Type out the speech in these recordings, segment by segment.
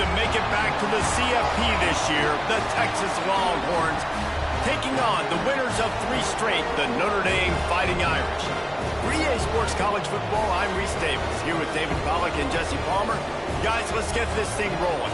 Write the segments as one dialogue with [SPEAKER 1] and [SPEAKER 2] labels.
[SPEAKER 1] to make it back to the CFP this year, the Texas Longhorns, taking on the winners of 3 straight, the Notre Dame Fighting Irish. For EA Sports College Football, I'm Reese Davis, here with David Pollack and Jesse Palmer. Guys, let's get this thing rolling.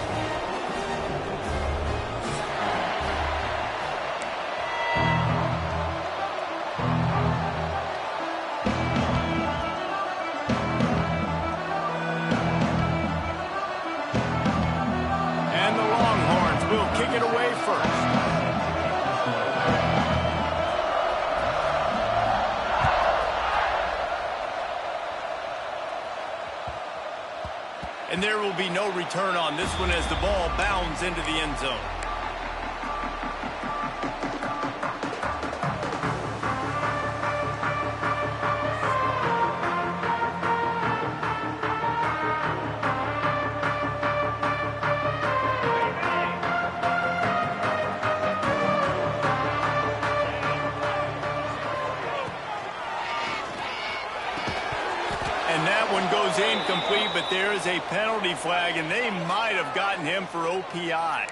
[SPEAKER 1] And the Longhorns will kick it away first. And there will be no return on this one as the ball bounds into the end zone. And that one goes incomplete, but there is a penalty flag, and they might have gotten him for OPI.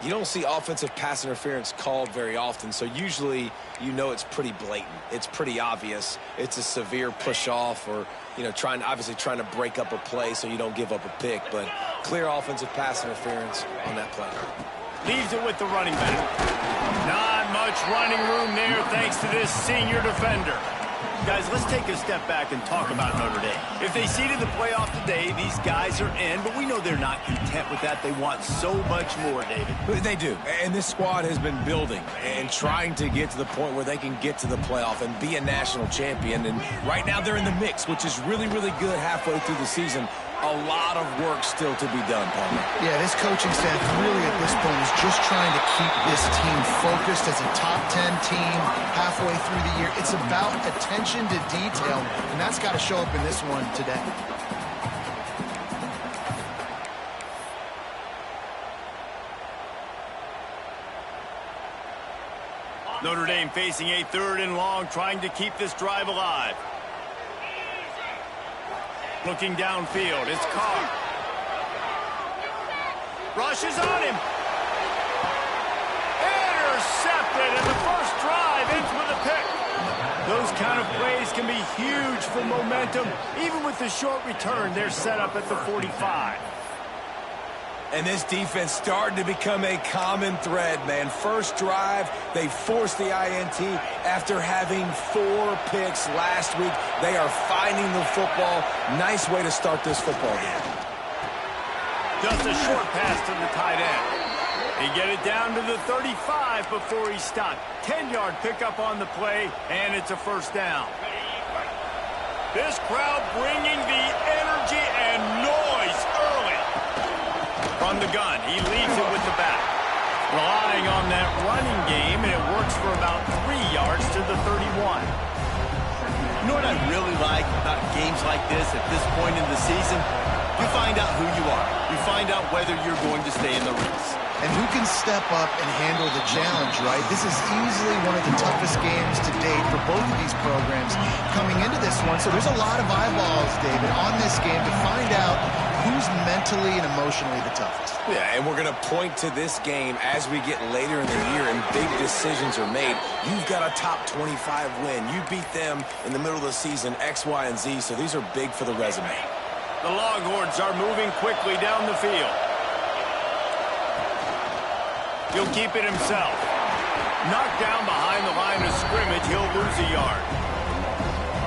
[SPEAKER 2] You don't see offensive pass interference called very often, so usually you know it's pretty blatant. It's pretty obvious. It's a severe push-off or, you know, obviously trying to break up a play so you don't give up a pick, but clear offensive pass interference on that play.
[SPEAKER 1] Leaves it with the running back. Not much running room there thanks to this senior defender. Guys, let's take a step back and talk about Notre Dame. If they seeded the playoff today, these guys are in, but we know they're not content with that. They want so much more, David.
[SPEAKER 2] They do, and this squad has been building and trying to get to the point where they can get to the playoff and be a national champion, and right now they're in the mix, which is really, really good halfway through the season. A lot of work still to be done, Palmer.
[SPEAKER 3] Yeah, this coaching staff really at this point is just trying to keep this team focused as a top 10 team halfway through the year. It's about attention to detail, and that's got to show up in this one today.
[SPEAKER 1] Notre Dame facing a 3rd and long, trying to keep this drive alive. Looking downfield, it's Carr. Rushes on him. Intercepted, and the first drive ends with a pick. Those kind of plays can be huge for momentum. Even with the short return, they're set up at the 45.
[SPEAKER 2] And this defense starting to become a common thread, man. First drive, they forced the INT after having 4 picks last week. They are finding the football. Nice way to start this football game.
[SPEAKER 1] Just a short pass to the tight end. He get it down to the 35 before he stopped. 10-yard pickup on the play, and it's a first down. This crowd bringing the energy and noise early. From the gun, he leads it with the back. Relying on that running game, and it works for about 3 yards to the 31.
[SPEAKER 4] You know what I really like about games like this at this point in the season? You find out who you are. You find out whether you're going to stay in the race.
[SPEAKER 3] And who can step up and handle the challenge, right? This is easily one of the toughest games to date for both of these programs coming into this one. So there's a lot of eyeballs, David, on this game to find out who's mentally and emotionally the toughest.
[SPEAKER 2] Yeah, and we're going to point to this game as we get later in the year and big decisions are made. You've got a top 25 win. You beat them in the middle of the season, X, Y, and Z, so these are big for the resume.
[SPEAKER 1] The Longhorns are moving quickly down the field. He'll keep it himself. Knocked down behind the line of scrimmage, he'll lose a yard.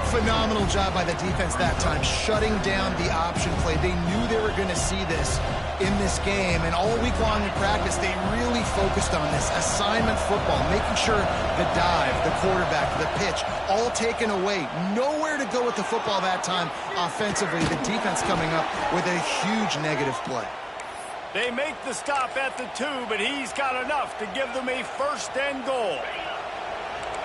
[SPEAKER 3] Phenomenal job by the defense that time, shutting down the option play. They knew they were going to see this in this game, and all week long in practice, they really focused on this assignment football, making sure the dive, the quarterback, the pitch, all taken away. Nowhere to go with the football that time offensively. The defense coming up with a huge negative play.
[SPEAKER 1] They make the stop at the 2, but he's got enough to give them a first and goal.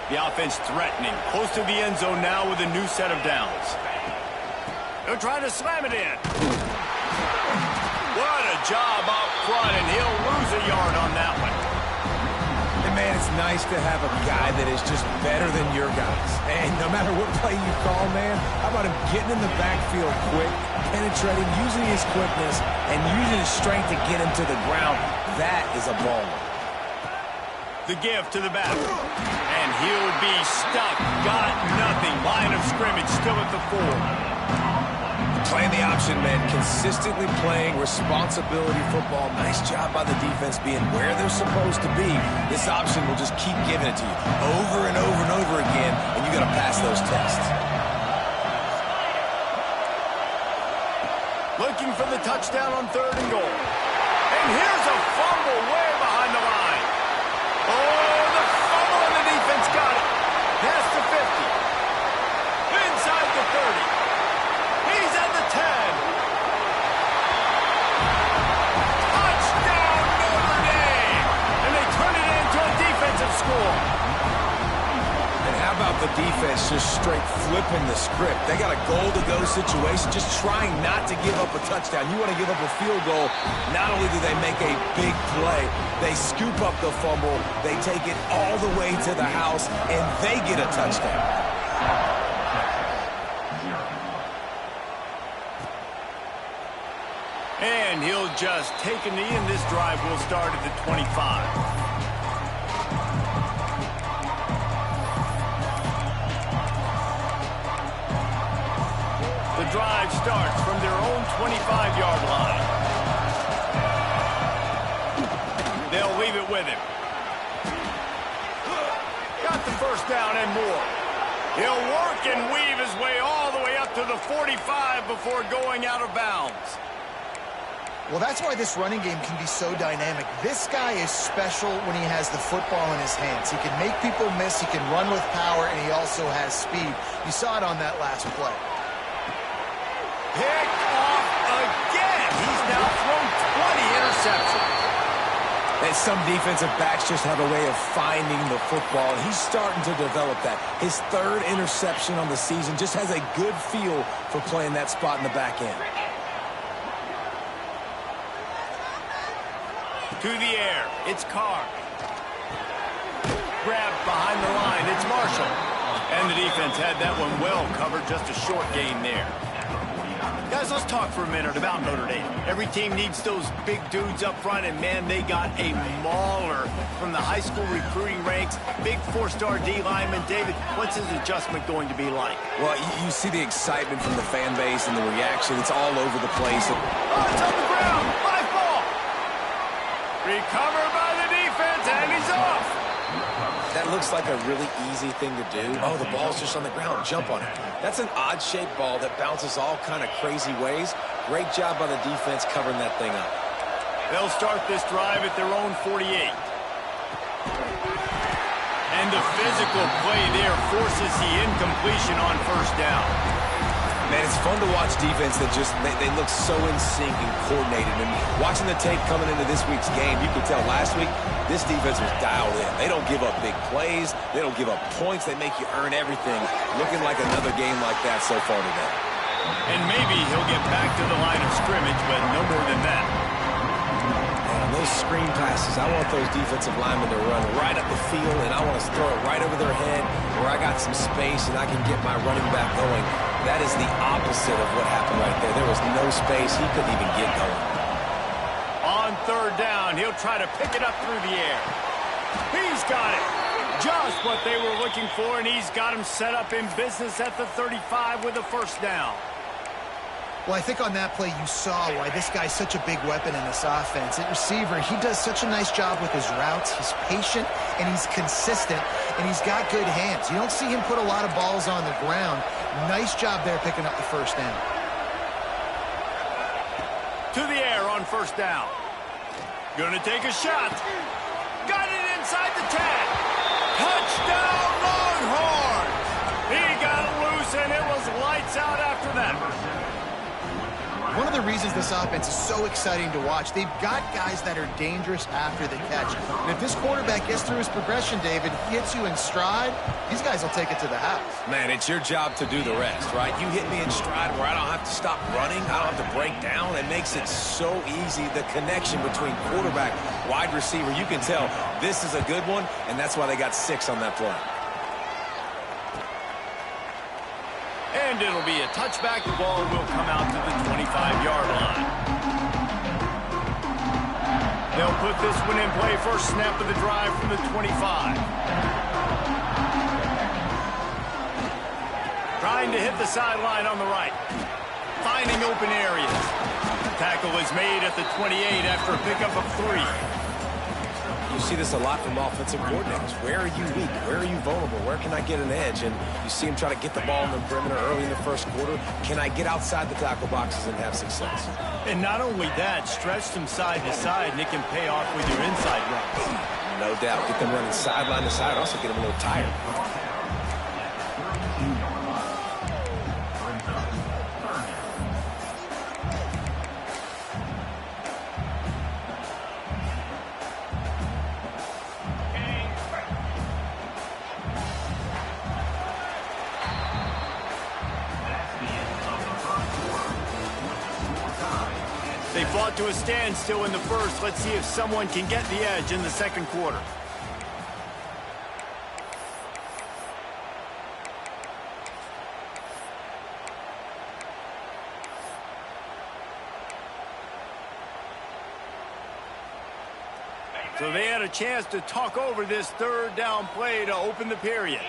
[SPEAKER 1] The offense threatening, close to the end zone now with a new set of downs. They're trying to slam it in. What a job up front, and he'll lose a yard on that one.
[SPEAKER 2] And man, it's nice to have a guy that is just better than your guys. And no matter what play you call, man, how about him getting in the backfield quick, penetrating, using his quickness, and using his strength to get him to the ground. That is a baller.
[SPEAKER 1] The give to the back. And he'll be stuck. Got nothing. Line of scrimmage still at the 4.
[SPEAKER 2] Playing the option, man. Consistently playing responsibility football. Nice job by the defense being where they're supposed to be. This option will just keep giving it to you over and over and over again, and you got to pass those tests.
[SPEAKER 1] Looking for the touchdown on 3rd and goal. And here's a fumble way behind the line. Oh, the fumble, and the defense got it. Past the 50. Inside the 30. He's at the 10. Touchdown, Notre Dame. And they turn it into a defensive score.
[SPEAKER 2] And how about the defense just straight flipping the script? They got a goal-to-go situation, just trying not to give up a touchdown. You want to give up a field goal, not only do they make a big play, they scoop up the fumble, they take it all the way to the house, and they get a touchdown.
[SPEAKER 1] And he'll just take a knee, and this drive will start at the 25. The drive starts from their own 25-yard line. They'll leave it with him. Got the first down and more. He'll work and weave his way all the way up to the 45 before going out of bounds.
[SPEAKER 3] Well, that's why this running game can be so dynamic. This guy is special when he has the football in his hands. He can make people miss, he can run with power, and he also has speed. You saw it on that last play.
[SPEAKER 1] Picked off again. He's now thrown 20 interceptions.
[SPEAKER 2] And some defensive backs just have a way of finding the football, and he's starting to develop that. His 3rd interception on the season, just has a good feel for playing that spot in the back end.
[SPEAKER 1] To the air, it's Carr. Grabbed behind the line, it's Marshall. And the defense had that one well covered, just a short gain there. Guys, let's talk for a minute about Notre Dame. Every team needs those big dudes up front, and man, they got a mauler from the high school recruiting ranks. Big 4-star D lineman. David, what's his adjustment going to be like?
[SPEAKER 2] Well, you see the excitement from the fan base and the reaction. It's all over the place.
[SPEAKER 1] Oh, it's on the ground. Live ball. Recovered by the defense, and he's off.
[SPEAKER 2] That looks like a really easy thing to do. Oh, the ball's just on the ground. Jump on it. That's an odd-shaped ball that bounces all kind of crazy ways. Great job by the defense covering that thing up.
[SPEAKER 1] They'll start this drive at their own 48. And the physical play there forces the incompletion on 1st down.
[SPEAKER 2] Man, it's fun to watch defense that just, they look so in sync and coordinated. And watching the tape coming into this week's game, you could tell last week, this defense was dialed in. They don't give up big plays. They don't give up points. They make you earn everything. Looking like another game like that so far today.
[SPEAKER 1] And maybe he'll get back to the line of scrimmage, but no more than that.
[SPEAKER 2] And those screen passes, I want those defensive linemen to run right up the field, and I want to throw it right over their head where I got some space and I can get my running back going. That is the opposite of what happened right there. There was no space. He couldn't even get going.
[SPEAKER 1] On 3rd down, he'll try to pick it up through the air. He's got it. Just what they were looking for, and he's got him set up in business at the 35 with a 1st down.
[SPEAKER 3] Well, I think on that play you saw why this guy's such a big weapon in this offense. At receiver, he does such a nice job with his routes. He's patient, and he's consistent, and he's got good hands. You don't see him put a lot of balls on the ground. Nice job there picking up the 1st down.
[SPEAKER 1] To the air on 1st down. Gonna take a shot. Got it inside the 10. Touchdown, Longhorns! He got loose, and it was lights out after that.
[SPEAKER 3] one of the reasons this offense is so exciting to watch, they've got guys that are dangerous after the catch. And if this quarterback gets through his progression, David, hits you in stride, these guys will take it to the house.
[SPEAKER 2] Man, it's your job to do the rest, right? You hit me in stride where I don't have to stop running. I don't have to break down. It makes it so easy, the connection between quarterback, wide receiver. You can tell this is a good one, and that's why they got 6 on that play.
[SPEAKER 1] And it'll be a touchback. The ball will come out to the 25-yard line. They'll put this one in play. First snap of the drive from the 25. Trying to hit the sideline on the right. Finding open areas. Tackle is made at the 28 after a pickup of 3.
[SPEAKER 2] You see this a lot from offensive coordinators. Where are you weak? Where are you vulnerable? Where can I get an edge? And you see him try to get the ball in the perimeter early in the first quarter. Can I get outside the tackle boxes and have success?
[SPEAKER 1] And not only that, stretch them side to side, and it can pay off with your inside runs.
[SPEAKER 2] No doubt. Get them running sideline to side. Also get them a little tired.
[SPEAKER 1] They fought to a standstill in the first. Let's see if someone can get the edge in the second quarter. So they had a chance to talk over this third down play to open the period.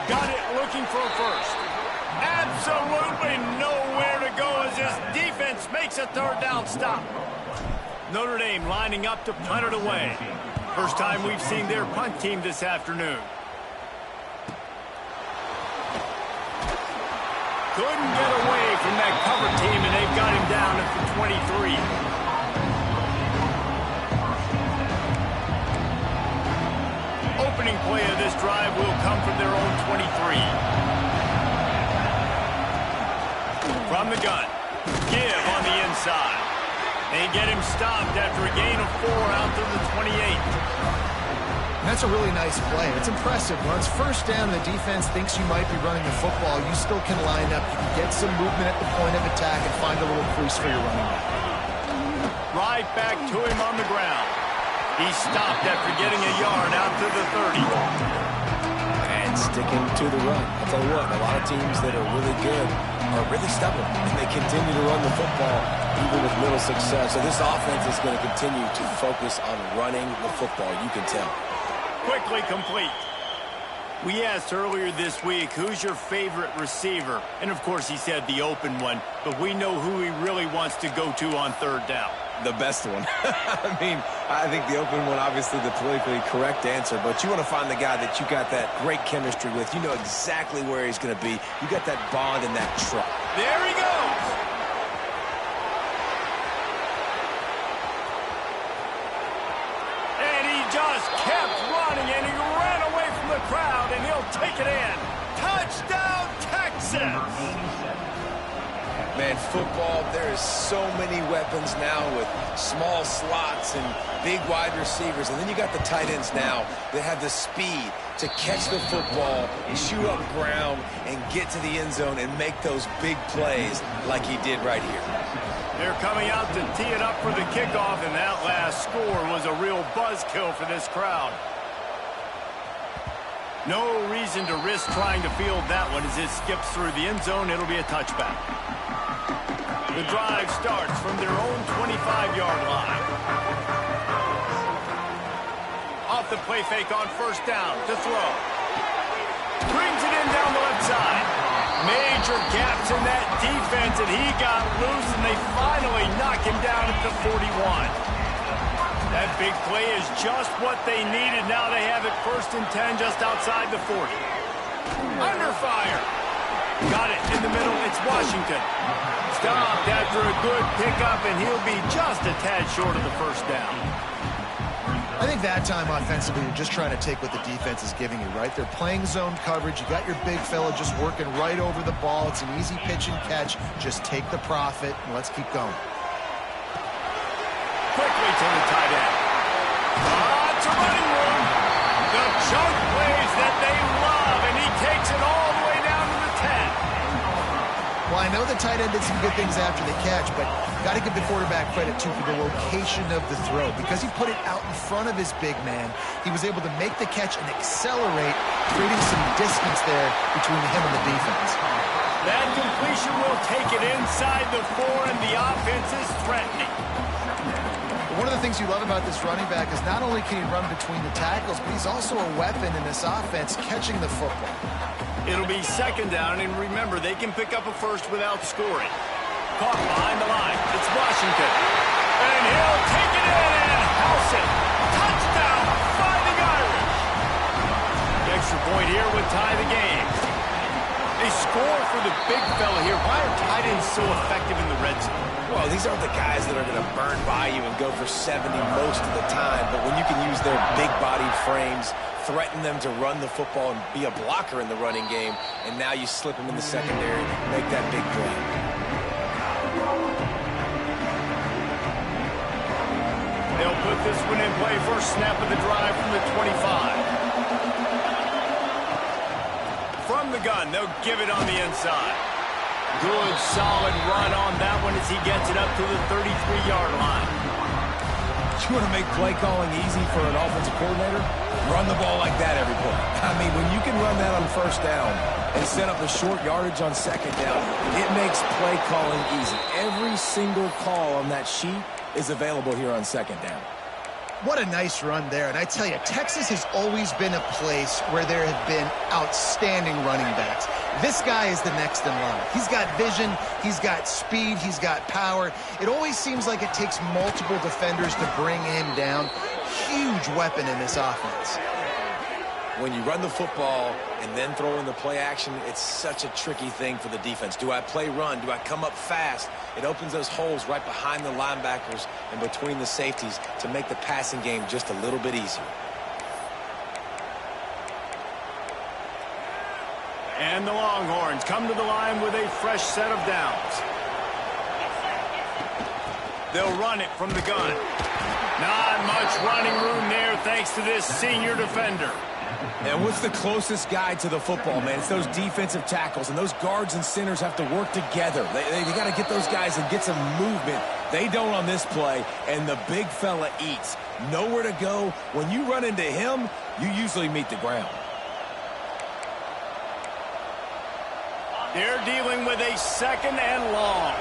[SPEAKER 1] Got it looking for a first. Absolutely nowhere to go as this defense makes a third down stop. Notre Dame lining up to punt it away. First time we've seen their punt team this afternoon. Couldn't get away from that cover team, and they've got him down at the 23. Opening play of this drive will come from their own 23. From the gun, give on the inside. They get him stopped after a gain of 4 out to the 28.
[SPEAKER 3] That's a really nice play. It's impressive. When it's first down and the defense thinks you might be running the football, you still can line up. You can get some movement at the point of attack and find a little crease for your running back.
[SPEAKER 1] Right back to him on the ground. He stopped after getting a yard out to the 30.
[SPEAKER 2] And sticking to the run. I'll tell you what, a lot of teams that are really good are really stubborn, and they continue to run the football even with little success. So this offense is going to continue to focus on running the football. You can tell.
[SPEAKER 1] Quickly complete. We asked earlier this week, who's your favorite receiver? And, of course, he said the open one, but we know who he really wants to go to on third down.
[SPEAKER 2] The best one. I mean, I think the open one, obviously the politically correct answer, but you want to find the guy that you got that great chemistry with. You know exactly where he's going to be. You got that bond and that trust.
[SPEAKER 1] There he goes. And he just kept running, and he ran away from the crowd, and he'll take it in. Touchdown, Texas!
[SPEAKER 2] Man, football, there is so many weapons now with small slots and big wide receivers. And then you got the tight ends now that have the speed to catch the football, chew up ground, and get to the end zone and make those big plays like he did right here.
[SPEAKER 1] They're coming out to tee it up for the kickoff, and that last score was a real buzzkill for this crowd. No reason to risk trying to field that one as it skips through the end zone. It'll be a touchback. The drive starts from their own 25-yard line. Off the play fake on first down to throw. Brings it in down the left side. Major gaps in that defense, and he got loose, and they finally knock him down at the 41. That big play is just what they needed. Now they have it 1st and 10 just outside the 40. Under fire. Got it in the middle. It's Washington. Stopped after a good pickup, and he'll be just a tad short of the first down.
[SPEAKER 3] I think that time offensively, you're just trying to take what the defense is giving you, right? They're playing zone coverage. You got your big fella just working right over the ball. It's an easy pitch and catch. Just take the profit, and let's keep going.
[SPEAKER 1] Quickly to the tight end. Lots of running room. The chunk plays that they love, and he takes it all the way down to the 10.
[SPEAKER 3] Well, I know the tight end did some good things after the catch, but got to give the quarterback credit, too, for the location of the throw. Because he put it out in front of his big man, he was able to make the catch and accelerate, creating some distance there between him and the defense.
[SPEAKER 1] That completion will take it inside the 4, and the offense is threatening.
[SPEAKER 3] One of the things you love about this running back is not only can he run between the tackles, but he's also a weapon in this offense catching the football.
[SPEAKER 1] It'll be second down, and remember, they can pick up a first without scoring. Caught behind the line. It's Washington. And he'll take it in and house it. Touchdown, Fighting Irish. The extra point here would tie the game. They score for the big fella here. Why are tight ends so effective in the red zone?
[SPEAKER 2] Well, these aren't the guys that are going to burn by you and go for 70 most of the time, but when you can use their big-bodied frames, threaten them to run the football and be a blocker in the running game, and now you slip them in the secondary, make that big play.
[SPEAKER 1] They'll put this one in play. First snap of the drive from the 25. From the gun, they'll give it on the inside. Good, solid run on that one as he gets it up to the 33-yard line.
[SPEAKER 5] You want to make play calling easy for an offensive coordinator? Run the ball like that every play. I mean, when you can run that on first down and set up the short yardage on second down, it makes play calling easy. Every single call on that sheet is available here on second down.
[SPEAKER 3] What a nice run there. And I tell you, Texas has always been a place where there have been outstanding running backs. This guy is the next in line. He's got vision, he's got speed, he's got power. It always seems like it takes multiple defenders to bring him down. Huge weapon in this offense.
[SPEAKER 2] When you run the football and then throw in the play action, it's such a tricky thing for the defense. Do I play run? Do I come up fast? It opens those holes right behind the linebackers and between the safeties to make the passing game just a little bit easier.
[SPEAKER 1] And the Longhorns come to the line with a fresh set of downs. They'll run it from the gun. Not much running room there thanks to this senior defender.
[SPEAKER 5] And what's the closest guy to the football, man? It's those defensive tackles, and those guards and centers have to work together. They got to get those guys and get some movement. They don't on this play, and the big fella eats. Nowhere to go. When you run into him, you usually meet the ground.
[SPEAKER 1] They're dealing with a second and long.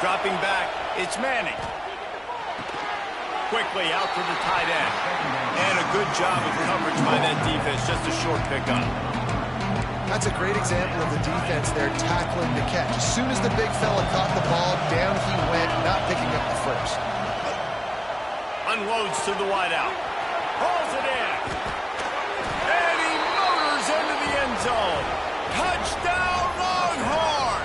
[SPEAKER 1] Dropping back, it's Manning. Quickly out to the tight end. And a good job of coverage by that defense. Just a short pickup.
[SPEAKER 3] That's a great example of the defense there tackling the catch. As soon as the big fella caught the ball, down he went, not picking up the first.
[SPEAKER 1] Unloads to the wideout. Hauls it in. And he motors into the end zone. Touchdown, Longhorns!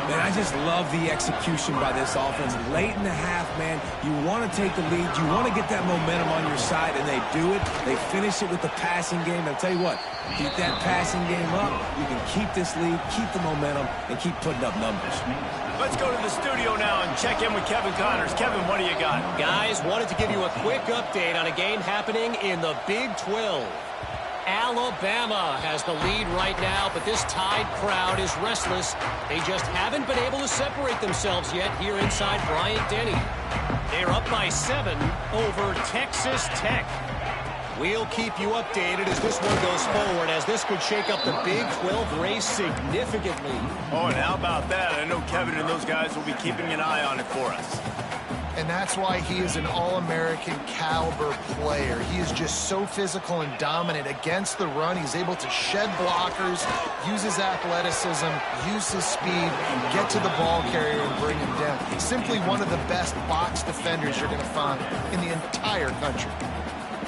[SPEAKER 5] Man, I just love the execution by this offense. Late in the half, man, you want to take the lead. You want to get that momentum on your side, and they do it. They finish it with the passing game. I'll tell you what, keep that passing game up. You can keep this lead, keep the momentum, and keep putting up numbers.
[SPEAKER 1] Let's go to the studio now and check in with Kevin Connors. Kevin, what do you got?
[SPEAKER 6] Guys, wanted to give you a quick update on a game happening in the Big 12. Alabama has the lead right now, but this Tide crowd is restless. They just haven't been able to separate themselves yet here inside Bryant-Denny. They're up by 7 over Texas Tech. We'll keep you updated as this one goes forward, as this could shake up the Big 12 race significantly.
[SPEAKER 1] Oh, and how about that? I know Kevin and those guys will be keeping an eye on it for us.
[SPEAKER 3] And that's why he is an All-American caliber player. He is just so physical and dominant against the run. He's able to shed blockers, use his athleticism, use his speed, get to the ball carrier and bring him down. Simply one of the best box defenders you're going to find in the entire country.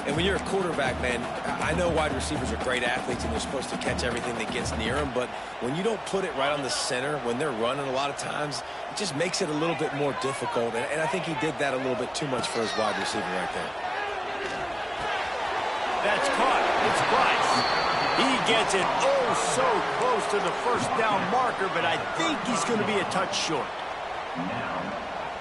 [SPEAKER 2] And when you're a quarterback, man, I know wide receivers are great athletes and they're supposed to catch everything that gets near them, but when you don't put it right on the center, when they're running a lot of times, it just makes it a little bit more difficult. And I think he did that a little bit too much for his wide receiver right there.
[SPEAKER 1] That's caught. It's Bryce. He gets it oh so close to the first down marker, but I think he's going to be a touch short.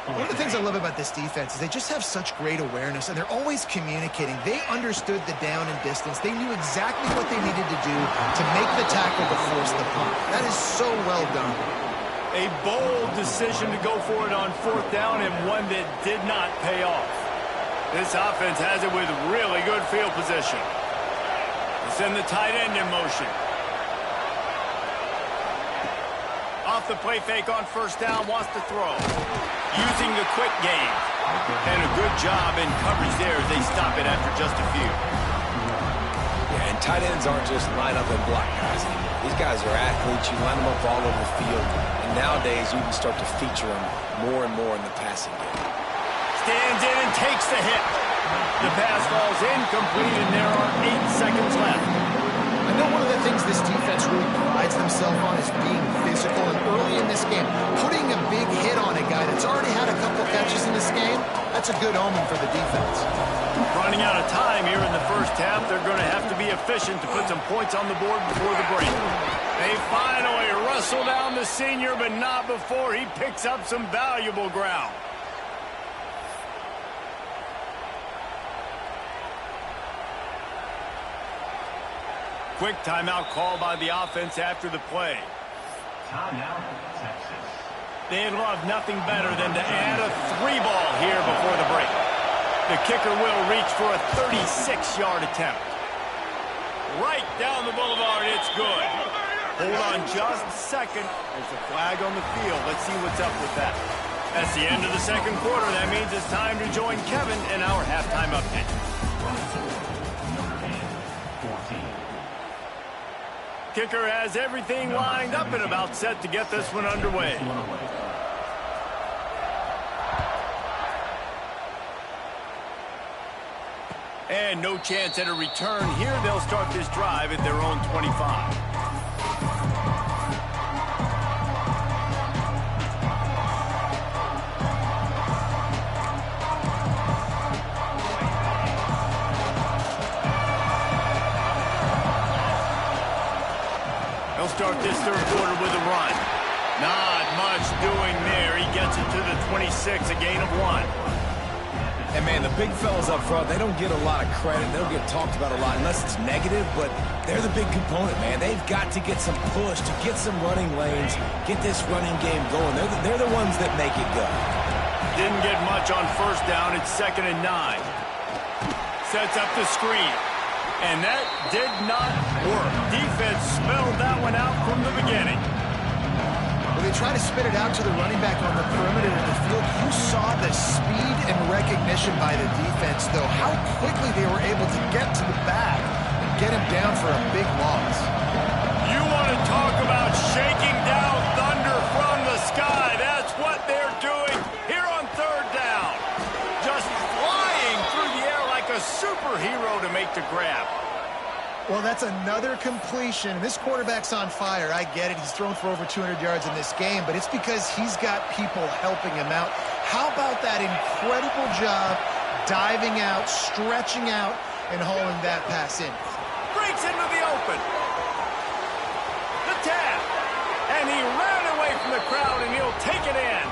[SPEAKER 3] One of the things I love about this defense is they just have such great awareness, and they're always communicating. They understood the down and distance. They knew exactly what they needed to do to make the tackle to force the punt. That is so well done.
[SPEAKER 1] A bold decision to go for it on fourth down, and one that did not pay off. This offense has it with really good field position. They send the tight end in motion. Off the play fake on first down, wants to throw. Using the quick game. And a good job in coverage there as they stop it after just a few.
[SPEAKER 2] Yeah, and tight ends aren't just line up and block guys anymore. These guys are athletes. You line them up all over the field. And nowadays, you can start to feature them more and more in the passing game.
[SPEAKER 1] Stands in and takes the hit. The pass falls incomplete, and there are 8 seconds left.
[SPEAKER 3] I know one of the things this defense really prides themselves on is being physical, and early in this game, putting a big hit on a guy that's already had a couple catches in this game, that's a good omen for the defense.
[SPEAKER 1] Running out of time here in the first half, they're going to have to be efficient to put some points on the board before the break. They finally wrestle down the senior, but not before he picks up some valuable ground. Quick timeout call by the offense after the play.
[SPEAKER 7] Timeout, Texas.
[SPEAKER 1] They'd love nothing better than to add a 3-ball here before the break. The kicker will reach for a 36-yard attempt. Right down the boulevard, it's good. Hold on just a second. There's a flag on the field. Let's see what's up with that. That's the end of the second quarter. That means it's time to join Kevin in our halftime update. Kicker has everything lined up and about set to get this one underway. And no chance at a return here. They'll start this drive at their own 25. Start this third quarter with a run. Not much doing there. He gets it to the 26, a gain of 1.
[SPEAKER 5] And, man, the big fellas up front, they don't get a lot of credit. They don't get talked about a lot unless it's negative, but they're the big component, man. They've got to get some push, to get some running lanes, get this running game going. They're the ones that make it go.
[SPEAKER 1] Didn't get much on first down. It's 2nd and 9. Sets up the screen. And that did not work. Defense smelled that one out from the beginning.
[SPEAKER 3] When they try to spit it out to the running back on the perimeter of the field, you saw the speed and recognition by the defense, though, how quickly they were able to get to the back and get him down for a big loss.
[SPEAKER 1] You want to talk about shaking down thunder from the sky. That's what they're doing here on third down. Just flying through the air like a superhero to make the grab.
[SPEAKER 3] Well, that's another completion. This quarterback's on fire. I get it. He's thrown for over 200 yards in this game, but it's because he's got people helping him out. How about that incredible job diving out, stretching out, and hauling that pass in?
[SPEAKER 1] Breaks into the open. The tap. And he ran away from the crowd, and he'll take it in.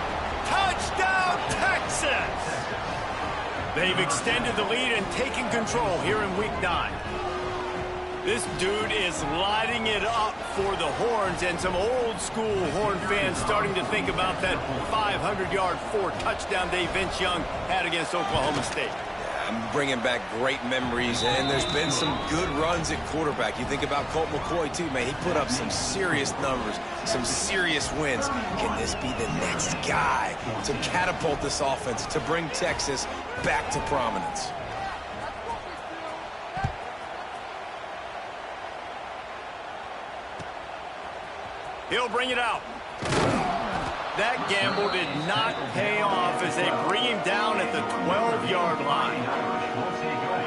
[SPEAKER 1] Touchdown, Texas! They've extended the lead and taken control here in Week 9. This dude is lighting it up for the Horns, and some old-school Horn fans starting to think about that 500-yard, 4-touchdown day Vince Young had against Oklahoma State.
[SPEAKER 2] I'm bringing back great memories, and there's been some good runs at quarterback. You think about Colt McCoy, too, man. He put up some serious numbers, some serious wins. Can this be the next guy to catapult this offense, to bring Texas back to prominence?
[SPEAKER 1] He'll bring it out. That gamble did not pay off as they bring him down at the 12-yard line.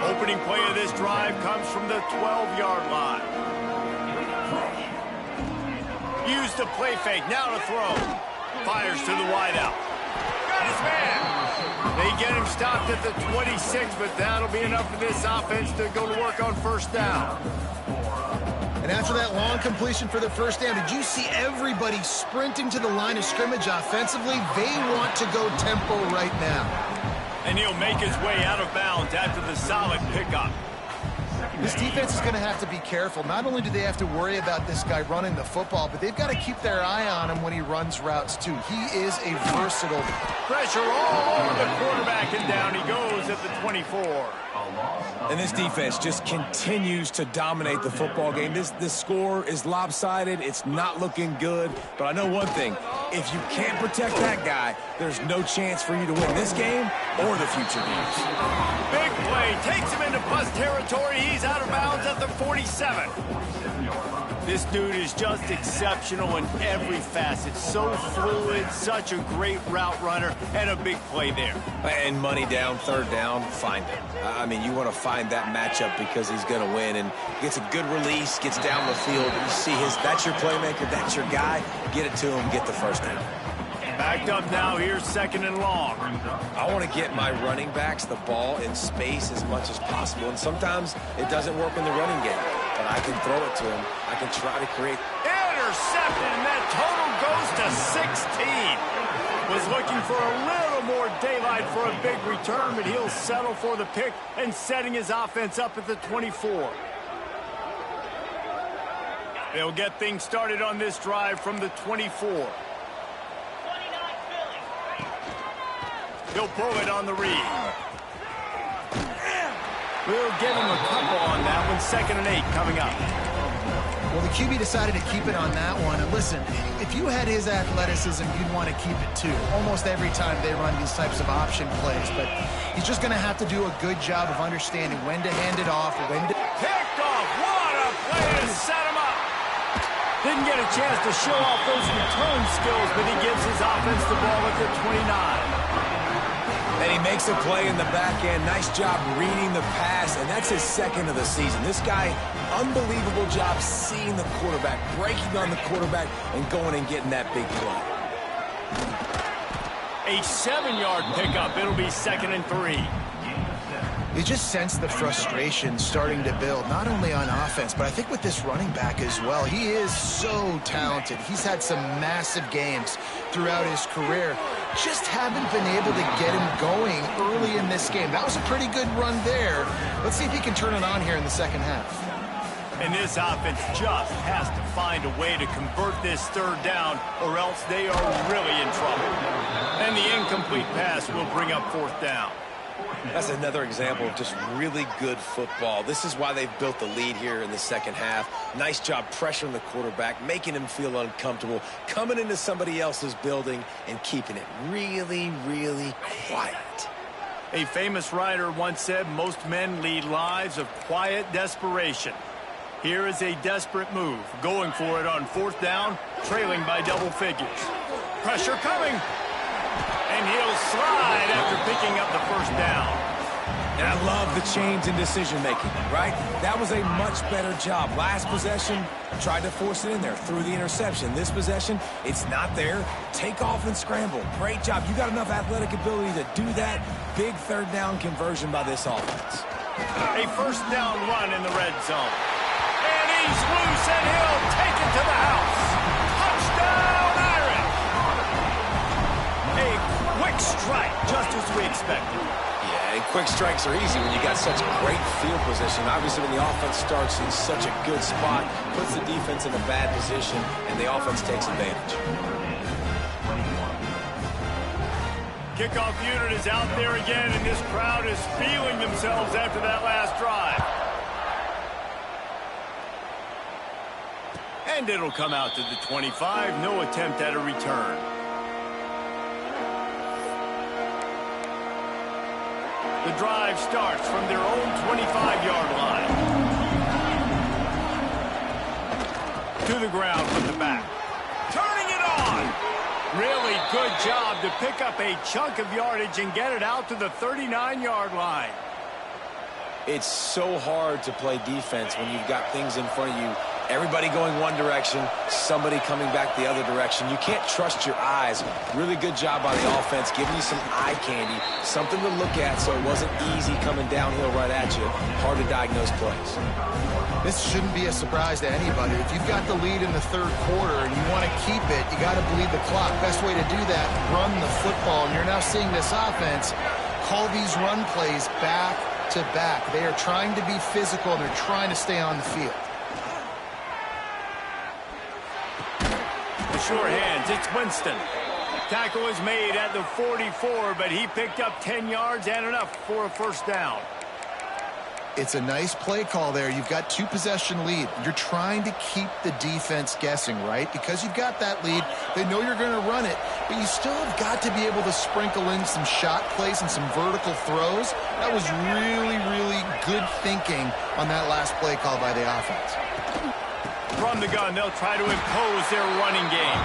[SPEAKER 1] Open opening play of this drive comes from the 12-yard line. Use the play fake. Now to throw. Fires to the wideout. Got his man. They get him stopped at the 26, but that'll be enough for this offense to go to work on first down.
[SPEAKER 3] And after that long completion for the first down, did you see everybody sprinting to the line of scrimmage offensively? They want to go tempo right now.
[SPEAKER 1] And he'll make his way out of bounds after the solid pickup.
[SPEAKER 3] This defense is going to have to be careful. Not only do they have to worry about this guy running the football, but they've got to keep their eye on him when he runs routes, too. He is a versatile.
[SPEAKER 1] Pressure all over the quarterback, and down he goes at the 24.
[SPEAKER 5] And this defense just continues to dominate the football game. This score is lopsided. It's not looking good. But I know one thing. If you can't protect that guy, there's no chance for you to win this game or the future games.
[SPEAKER 1] Big play. Takes him into bus territory. He's out of bounds at the 47. This dude is just exceptional in every facet. So fluid, such a great route runner, and a big play there.
[SPEAKER 2] And money down, third down, find it. I mean, you want to find that matchup because he's going to win and gets a good release, gets down the field. You see that's your playmaker, that's your guy. Get it to him, get the first down.
[SPEAKER 1] Backed up now, here's second and long.
[SPEAKER 2] I want to get my running backs the ball in space as much as possible. And sometimes it doesn't work in the running game. But I can throw it to him. I can try to create.
[SPEAKER 1] Intercepted, and that total goes to 16. Was looking for a little more daylight for a big return, but he'll settle for the pick and setting his offense up at the 24. They'll get things started on this drive from the 24. He'll pull it on the read. We'll give him a couple on that one. 2nd and 8 coming up.
[SPEAKER 3] Well, the QB decided to keep it on that one. And listen, if you had his athleticism, you'd want to keep it too. Almost every time they run these types of option plays. But he's just going to have to do a good job of understanding when to hand it off, when to...
[SPEAKER 1] Picked off. What a play to set him up. Didn't get a chance to show off those return skills, but he gives his offense the ball at the 29.
[SPEAKER 5] And he makes a play in the back end. Nice job reading the pass, and that's his second of the season. This guy, unbelievable job seeing the quarterback, breaking on the quarterback, and going and getting that big play.
[SPEAKER 1] A 7-yard pickup. It'll be 2nd and 3.
[SPEAKER 3] You just sense the frustration starting to build, not only on offense, but I think with this running back as well. He is so talented. He's had some massive games throughout his career. Just haven't been able to get him going early in this game. That was a pretty good run there. Let's see if he can turn it on here in the second half.
[SPEAKER 1] And this offense just has to find a way to convert this third down, or else they are really in trouble. And the incomplete pass will bring up 4th down.
[SPEAKER 2] That's another example of just really good football. This is why they've built the lead here in the second half. Nice job pressuring the quarterback, making him feel uncomfortable, coming into somebody else's building and keeping it really, really quiet.
[SPEAKER 1] A famous writer once said, most men lead lives of quiet desperation. Here is a desperate move, going for it on 4th down, trailing by double figures. Pressure coming. And he'll slide after picking up the first down.
[SPEAKER 5] And I love the change in decision-making, right? That was a much better job. Last possession, tried to force it in there, threw the interception. This possession, it's not there. Take off and scramble. Great job. You got enough athletic ability to do that. Big third down conversion by this offense.
[SPEAKER 1] A first down run in the red zone. And he's loose, and he'll take it to the house. Touchdown, Irish! A quick strike, just as we expected.
[SPEAKER 2] Yeah, and quick strikes are easy when you got such great field position. Obviously, when the offense starts in such a good spot, puts the defense in a bad position, and the offense takes advantage.
[SPEAKER 1] Kickoff unit is out there again, and this crowd is feeling themselves after that last drive. And it'll come out to the 25. No attempt at a return. The drive starts from their own 25-yard line. To the ground with the back. Turning it on. Really good job to pick up a chunk of yardage and get it out to the 39-yard line.
[SPEAKER 2] It's so hard to play defense when you've got things in front of you. Everybody going one direction, somebody coming back the other direction. You can't trust your eyes. Really good job by the offense, giving you some eye candy, something to look at so it wasn't easy coming downhill right at you. Hard to diagnose plays.
[SPEAKER 3] This shouldn't be a surprise to anybody. If you've got the lead in the third quarter and you want to keep it, you got to bleed the clock. Best way to do that, run the football. And you're now seeing this offense call these run plays back to back. They are trying to be physical, and they're trying to stay on the field.
[SPEAKER 1] The sure hands, it's Winston. Tackle is made at the 44, but he picked up 10 yards and enough for a first down.
[SPEAKER 3] It's a nice play call there. You've got 2-possession lead. You're trying to keep the defense guessing, right? Because you've got that lead, they know you're going to run it, but you still have got to be able to sprinkle in some shot plays and some vertical throws. That was really, really good thinking on that last play call by the offense.
[SPEAKER 1] From the gun, they'll try to impose their running game.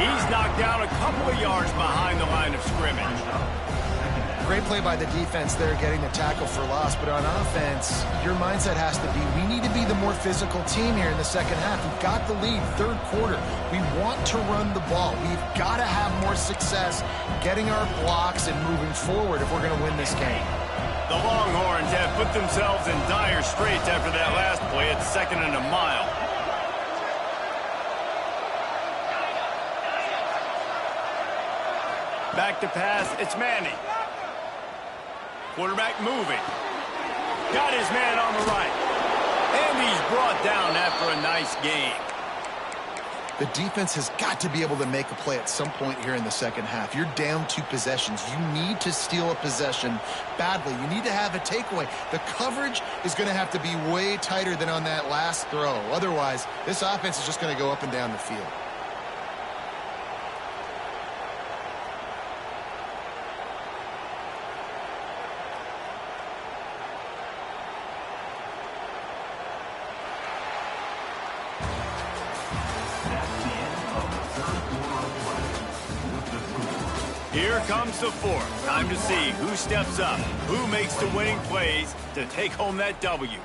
[SPEAKER 1] He's knocked down a couple of yards behind the line of scrimmage.
[SPEAKER 3] Great play by the defense there, getting the tackle for loss. But on offense, your mindset has to be, we need to be the more physical team here in the second half. We've got the lead, third quarter. We want to run the ball. We've got to have more success getting our blocks and moving forward if we're going to win this game.
[SPEAKER 1] The Longhorns have put themselves in dire straits after that last play at 2nd and a mile. Back to pass, it's Manning. Quarterback moving. Got his man on the right. And he's brought down after a nice game.
[SPEAKER 3] The defense has got to be able to make a play at some point here in the second half. You're down 2 possessions. You need to steal a possession badly. You need to have a takeaway. The coverage is going to have to be way tighter than on that last throw. Otherwise, this offense is just going to go up and down the field.
[SPEAKER 1] Here comes the fourth. Time to see who steps up, who makes the winning plays to take home that W.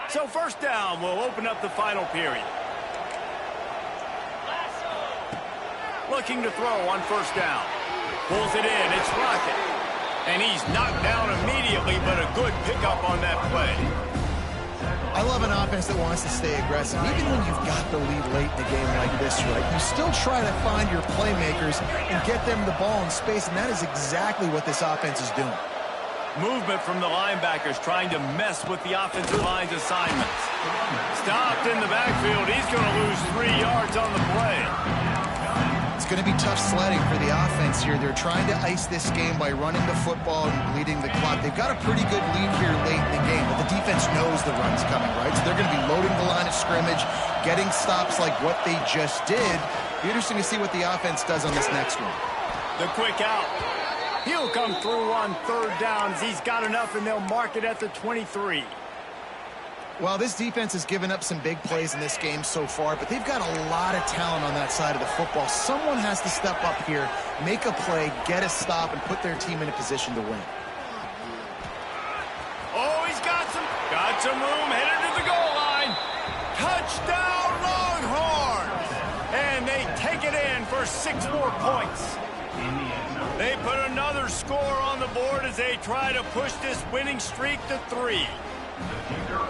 [SPEAKER 1] So first down will open up the final period. Looking to throw on first down. Pulls it in, it's Rocket. And he's knocked down immediately, but a good pickup on that play.
[SPEAKER 3] I love an offense that wants to stay aggressive. Even when you've got the lead late in the game like this, right, you still try to find your playmakers and get them the ball in space, and that is exactly what this offense is doing.
[SPEAKER 1] Movement from the linebackers trying to mess with the offensive line's assignments. Stopped in the backfield. He's going to lose 3 yards on the play.
[SPEAKER 3] It's going to be tough sledding for the offense here. They're trying to ice this game by running the football and bleeding the clock. They've got a pretty good lead here late in the game, but the defense knows the run's coming, right? So they're going to be loading the line of scrimmage, getting stops like what they just did. Be interesting to see what the offense does on this next one.
[SPEAKER 1] The quick out. He'll come through on third downs. He's got enough, and they'll mark it at the 23.
[SPEAKER 3] Well, this defense has given up some big plays in this game so far, but they've got a lot of talent on that side of the football. Someone has to step up here, make a play, get a stop, and put their team in a position to win.
[SPEAKER 1] Oh, he's got some room, headed to the goal line. Touchdown, Longhorns! And they take it in for 6 more points. They put another score on the board as they try to push this winning streak to 3.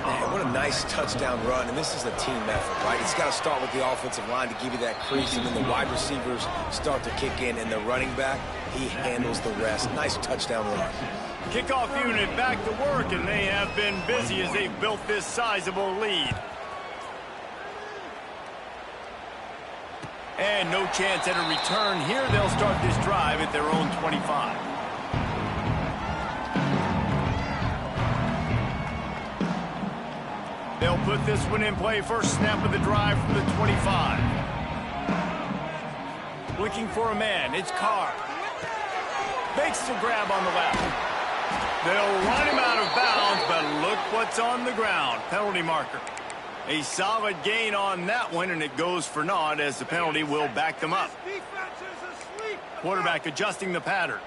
[SPEAKER 2] Man, what a nice touchdown run, and this is a team effort, right? It's got to start with the offensive line to give you that crease, and then the wide receivers start to kick in, and the running back, he handles the rest. Nice touchdown run.
[SPEAKER 1] Kickoff unit back to work, and they have been busy as they've built this sizable lead. And no chance at a return here. They'll start this drive at their own 25. They'll put this one in play. First snap of the drive from the 25. Looking for a man. It's Carr. Makes the grab on the left. They'll run him out of bounds, but look what's on the ground. Penalty marker. A solid gain on that one, and it goes for naught as the penalty will back them up. Quarterback adjusting the pattern.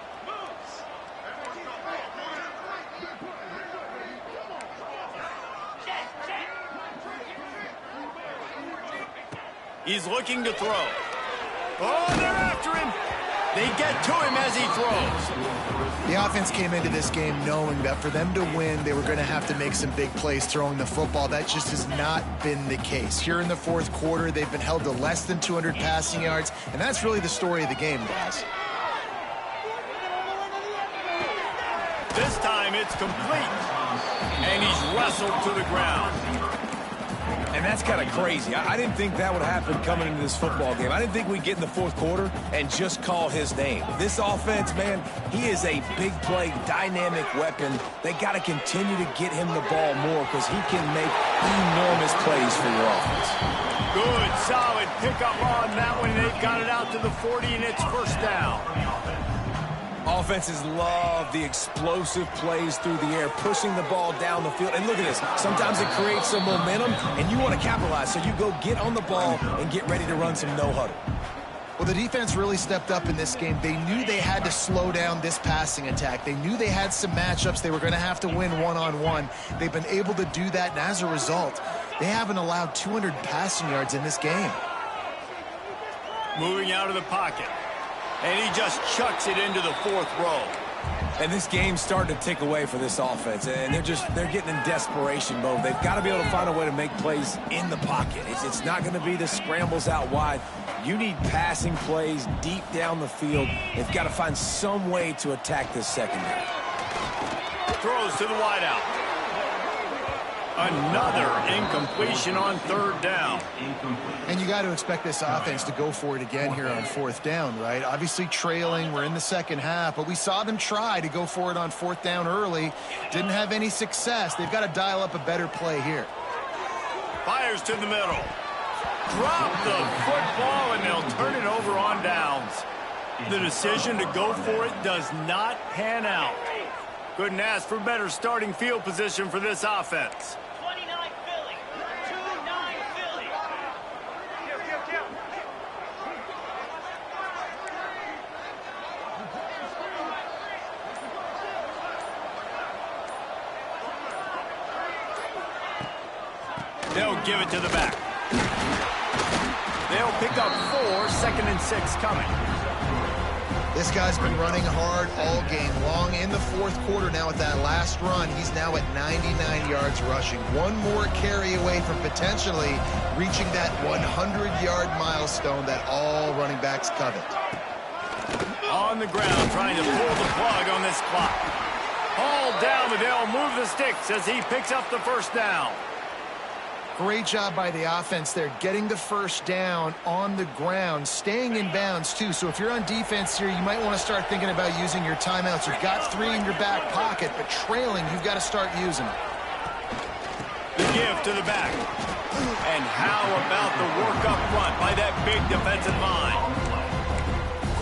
[SPEAKER 1] He's looking to throw. Oh, they're after him. They get to him as he throws.
[SPEAKER 3] The offense came into this game knowing that for them to win, they were going to have to make some big plays throwing the football. That just has not been the case. Here in the fourth quarter, they've been held to less than 200 passing yards, and that's really the story of the game, guys.
[SPEAKER 1] This time it's complete, and he's wrestled to the ground.
[SPEAKER 5] And that's kind of crazy. I didn't think that would happen coming into this football game. I didn't think we'd get in the fourth quarter and just call his name. This offense, man, he is a big play, dynamic weapon. They got to continue to get him the ball more because he can make enormous plays for your offense.
[SPEAKER 1] Good, solid pickup on that one. They've got it out to the 40, and it's first down.
[SPEAKER 5] Offenses love the explosive plays through the air, pushing the ball down the field. And look at this. Sometimes it creates some momentum, and you want to capitalize. So you go get on the ball and get ready to run some no-huddle.
[SPEAKER 3] Well, the defense really stepped up in this game. They knew they had to slow down this passing attack. They knew they had some matchups they were going to have to win one-on-one. They've been able to do that, and as a result, they haven't allowed 200 passing yards in this game.
[SPEAKER 1] Moving out of the pocket. And he just chucks it into the fourth row.
[SPEAKER 5] And this game's starting to tick away for this offense, and they're getting in desperation mode. They've got to be able to find a way to make plays in the pocket. It's not going to be the scrambles out wide. You need passing plays deep down the field. They've got to find some way to attack this secondary.
[SPEAKER 1] Throws to the wideout. Another incompletion on third down.
[SPEAKER 3] And you got to expect this offense to go for it again here on fourth down, right? Obviously trailing, we're in the second half, but we saw them try to go for it on fourth down early. Didn't have any success. They've got to dial up a better play here.
[SPEAKER 1] Fires to the middle. Drop the football, and they'll turn it over on downs. The decision to go for it does not pan out. Couldn't ask for better starting field position for this offense.
[SPEAKER 8] 29 Philly. 2-9 Philly.
[SPEAKER 1] They'll give it to the back. They'll pick up 4, 2nd and 6 coming.
[SPEAKER 3] This guy's been running hard all game long. In the fourth quarter now with that last run, he's now at 99 yards rushing. One more carry away from potentially reaching that 100-yard milestone that all running backs covet.
[SPEAKER 1] On the ground, trying to pull the plug on this clock. Hauled down, but they'll move the sticks as he picks up the first down.
[SPEAKER 3] Great job by the offense there, getting the first down on the ground, staying in bounds too. So if you're on defense here, you might want to start thinking about using your timeouts. You've got 3 in your back pocket, but trailing, you've got to start using them.
[SPEAKER 1] The give to the back. And how about the work up front by that big defensive line?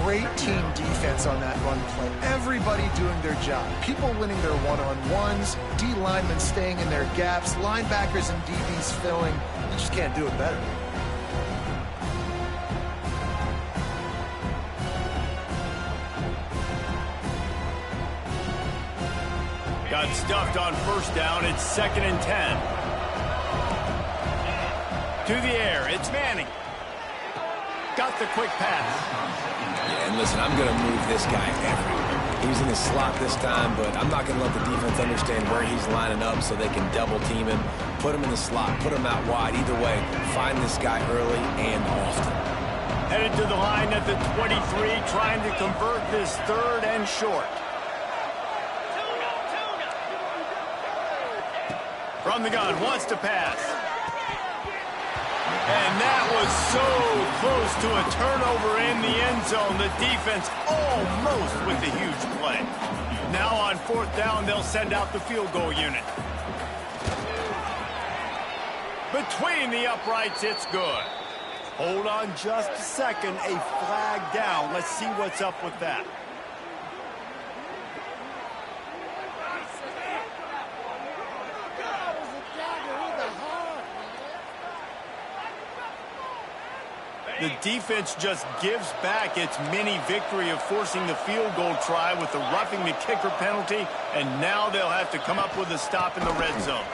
[SPEAKER 3] Great team defense on that run play. Everybody doing their job. People winning their one-on-ones, D linemen staying in their gaps, linebackers and DBs filling. You just can't do it better.
[SPEAKER 1] Got stuffed on first down. It's 2nd and 10. To the air. It's Manning. Got the quick pass.
[SPEAKER 5] Yeah, and listen, I'm going to move this guy everywhere. He's in the slot this time, but I'm not going to let the defense understand where he's lining up so they can double team him, put him in the slot, put him out wide. Either way, find this guy early and often.
[SPEAKER 1] Headed to the line at the 23, trying to convert this 3rd and short. From the gun, wants to pass. And that was so close to a turnover in the end zone. The defense almost with the huge play. Now on fourth down, they'll send out the field goal unit. Between the uprights, it's good. Hold on just a second. A flag down. Let's see what's up with that. The defense just gives back its mini victory of forcing the field goal try with the roughing the kicker penalty, and now they'll have to come up with a stop in the red zone.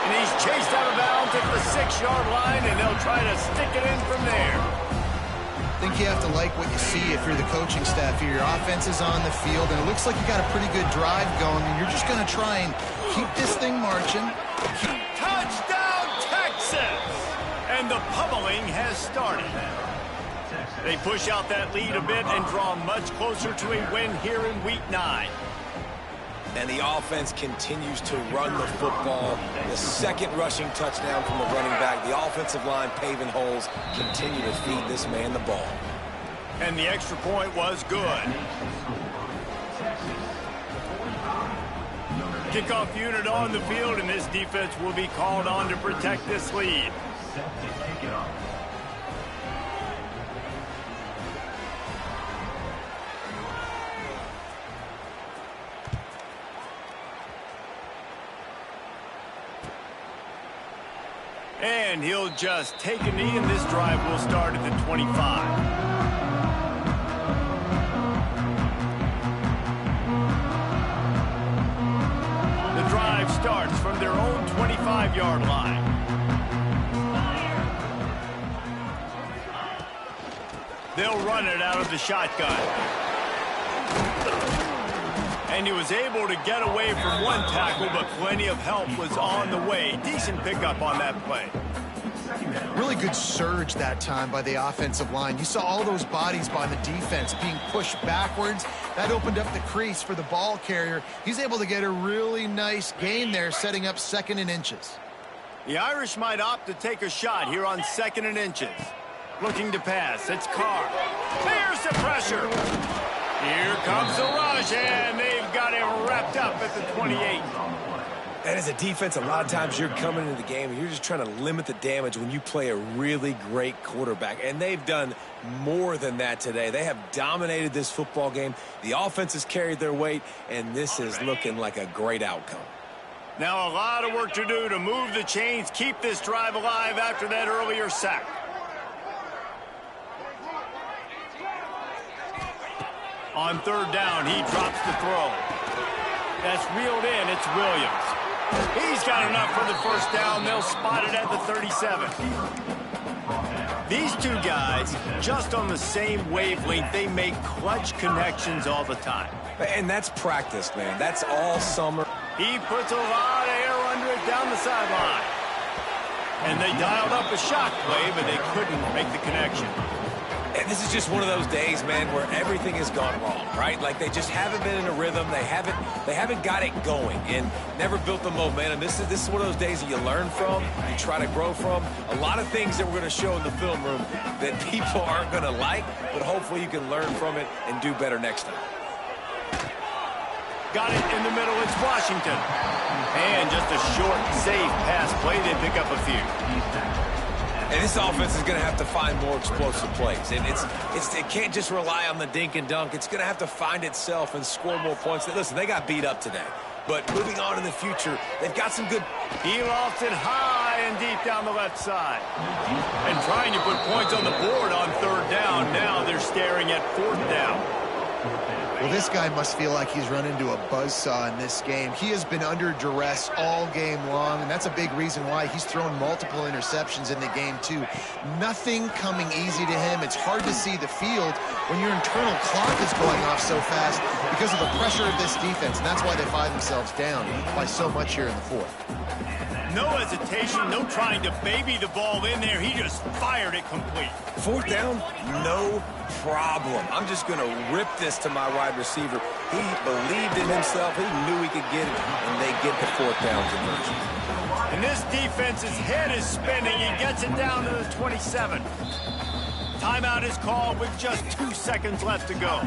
[SPEAKER 1] And he's chased out of bounds at the 6-yard line, and they'll try to stick it in from there.
[SPEAKER 3] I think you have to like what you see if you're the coaching staff here. Your offense is on the field, and it looks like you got a pretty good drive going, and you're just going to try and keep this thing marching.
[SPEAKER 1] Touchdown, Texas! And the pummeling has started. They push out that lead a bit and draw much closer to a win here in Week 9.
[SPEAKER 2] And the offense continues to run the football. The second rushing touchdown from the running back. The offensive line paving holes, continue to feed this man the ball.
[SPEAKER 1] And the extra point was good. Kickoff unit on the field, and this defense will be called on to protect this lead. And he'll just take a knee, and this drive will start at the 25. The drive starts from their own 25-yard line. They'll run it out of the shotgun. And he was able to get away from one tackle, but plenty of help was on the way. Decent pickup on that play.
[SPEAKER 3] Really good surge that time by the offensive line. You saw all those bodies by the defense being pushed backwards. That opened up the crease for the ball carrier. He's able to get a really nice gain there, setting up 2nd and inches.
[SPEAKER 1] The Irish might opt to take a shot here on 2nd and inches. Looking to pass. It's Carr. There's the pressure. Here comes the rush, and they've got him wrapped up at the 28.
[SPEAKER 2] And as a defense, a lot of times you're coming into the game and you're just trying to limit the damage when you play a really great quarterback. And they've done more than that today. They have dominated this football game. The offense has carried their weight, and this is looking like a great outcome.
[SPEAKER 1] Now a lot of work to do to move the chains, keep this drive alive after that earlier sack. On 3rd down, he drops the throw. That's reeled in. It's Williams. He's got enough for the 1st down. They'll spot it at the 37. These two guys, just on the same wavelength, they make clutch connections all the time.
[SPEAKER 2] And that's practice, man. That's all summer.
[SPEAKER 1] He puts a lot of air under it down the sideline. And they dialed up a shot play, but they couldn't make the connection.
[SPEAKER 2] And this is just one of those days, man, where everything has gone wrong, right? Like they just haven't been in a rhythm. They haven't got it going and never built the momentum. This is one of those days that you learn from, you try to grow from. A lot of things that we're going to show in the film room that people aren't going to like, but hopefully you can learn from it and do better next time.
[SPEAKER 1] Got it in the middle. It's Washington. And just a short, safe pass play. They pick up a few.
[SPEAKER 2] And this offense is going to have to find more explosive plays. And it can't just rely on the dink and dunk. It's going to have to find itself and score more points. Listen, they got beat up today. But moving on in the future, they've got some good...
[SPEAKER 1] He lofts it high and deep down the left side. And trying to put points on the board on 3rd down. Now they're staring at 4th down.
[SPEAKER 3] Well, this guy must feel like he's run into a buzzsaw in this game. He has been under duress all game long, and that's a big reason why he's thrown multiple interceptions in the game, too. Nothing coming easy to him. It's hard to see the field when your internal clock is going off so fast because of the pressure of this defense, and that's why they find themselves down by so much here in the 4th.
[SPEAKER 1] No hesitation, no trying to baby the ball in there. He just fired it complete.
[SPEAKER 2] 4th down, no problem. I'm just going to rip this to my wide receiver. He believed in himself. He knew he could get it, and they get the 4th down conversion.
[SPEAKER 1] And this defense's head is spinning. He gets it down to the 27. Timeout is called with just 2 seconds left to go.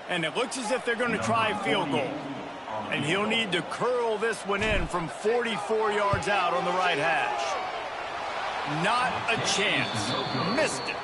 [SPEAKER 1] And it looks as if they're going to try a field goal. And he'll need to curl this one in from 44 yards out on the right hash. Not a chance. Missed it.